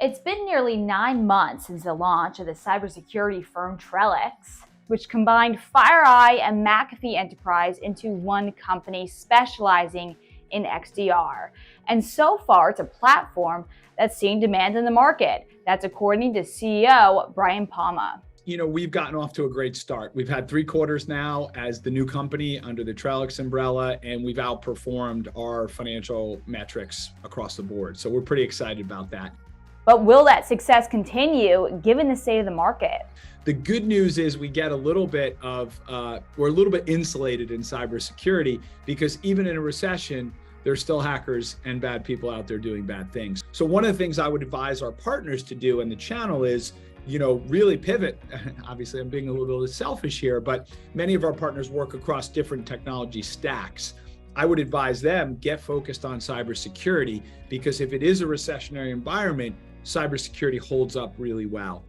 It's been nearly 9 months since the launch of the cybersecurity firm Trellix, which combined FireEye and McAfee Enterprise into one company specializing in XDR. And so far, it's a platform that's seeing demand in the market. That's according to CEO Bryan Palma. We've gotten off to a great start. We've had 3 quarters now as the new company under the Trellix umbrella, and we've outperformed our financial metrics across the board. So we're pretty excited about that. But will that success continue given the state of the market? The good news is we get we're a little bit insulated in cybersecurity because even in a recession, there's still hackers and bad people out there doing bad things. So one of the things I would advise our partners to do in the channel is, really pivot. Obviously, I'm being a little bit selfish here, but many of our partners work across different technology stacks. I would advise them get focused on cybersecurity because if it is a recessionary environment, cybersecurity holds up really well.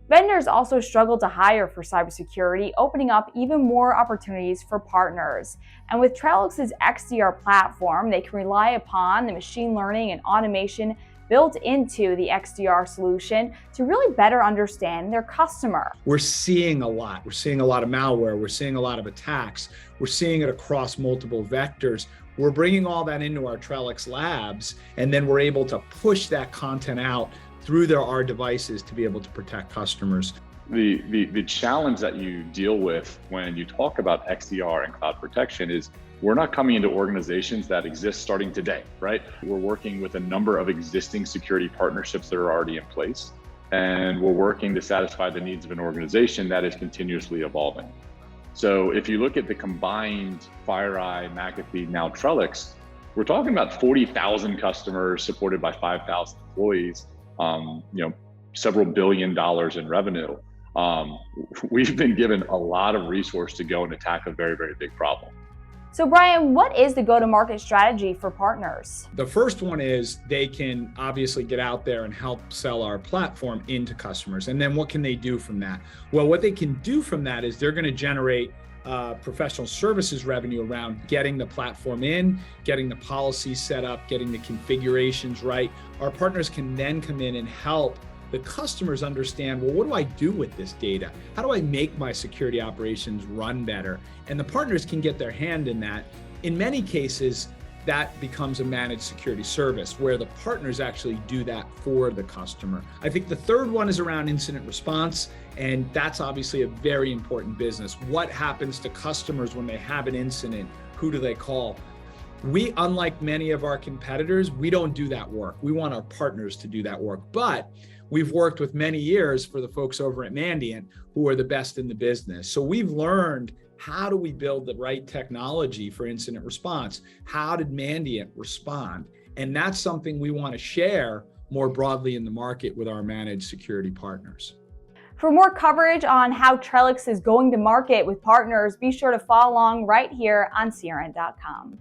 Vendors also struggle to hire for cybersecurity, opening up even more opportunities for partners. And with Trellix's XDR platform, they can rely upon the machine learning and automation built into the XDR solution to really better understand their customer. We're seeing a lot. We're seeing a lot of malware. We're seeing a lot of attacks. We're seeing it across multiple vectors. We're bringing all that into our Trellix labs, and then we're able to push that content out through our devices to be able to protect customers. The challenge that you deal with when you talk about XDR and cloud protection is we're not coming into organizations that exist starting today, right? We're working with a number of existing security partnerships that are already in place, and we're working to satisfy the needs of an organization that is continuously evolving. So if you look at the combined FireEye, McAfee, now Trellix, we're talking about 40,000 customers supported by 5,000 employees, several $1 billion in revenue. We've been given a lot of resource to go and attack a very, very big problem. So Bryan, what is the go-to-market strategy for partners? The first one is they can obviously get out there and help sell our platform into customers. And then what can they do from that? Well, what they can do from that is they're going to generate professional services revenue around getting the platform in, getting the policies set up, getting the configurations right. Our partners can then come in and help the customers understand, well, what do I do with this data? How do I make my security operations run better? And the partners can get their hand in that. In many cases, that becomes a managed security service where the partners actually do that for the customer. I think the third one is around incident response, and that's obviously a very important business. What happens to customers when they have an incident? Who do they call? We, unlike many of our competitors, we don't do that work. We want our partners to do that work. But we've worked with many years for the folks over at Mandiant who are the best in the business. So we've learned, how do we build the right technology for incident response? How did Mandiant respond? And that's something we want to share more broadly in the market with our managed security partners. For more coverage on how Trellix is going to market with partners, be sure to follow along right here on CRN.com.